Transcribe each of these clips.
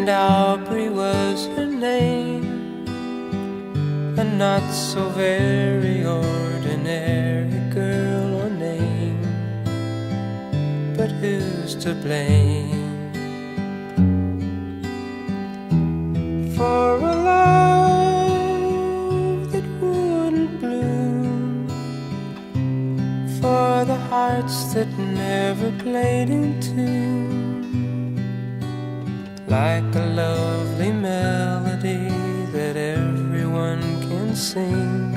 And Aubrey was her name, a not so very ordinary girl or name, but who's to blame for a love that wouldn't bloom, for the hearts that never played in tune, like a lovely melody that everyone can sing.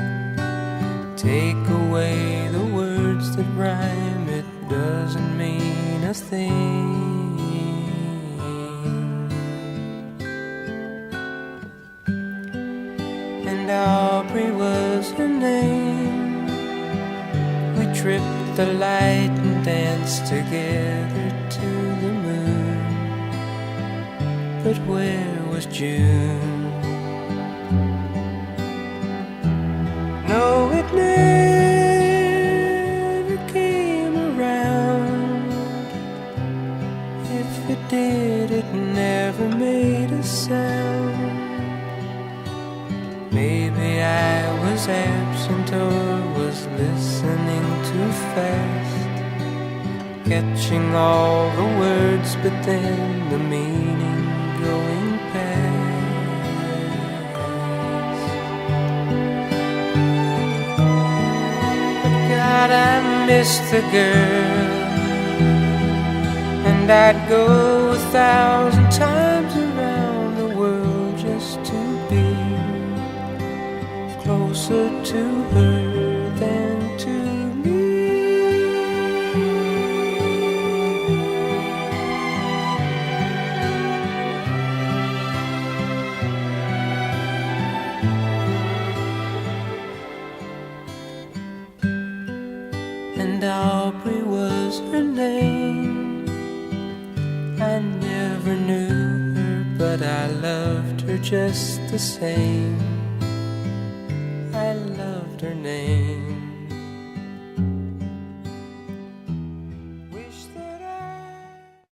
Take away the words that rhyme, it doesn't mean a thing. And Aubrey was her name. We tripped the light and danced together to the moon. But where was June? No, it never came around. If it did, it never made a sound. Maybe I was absent or was listening too fast, catching all the words but then the meaning going past. But God, I miss the girl, and I'd go 1,000 times around the world just to be closer to her than to me. And Aubrey was her name. I never knew her, but I loved her just the same. I loved her name.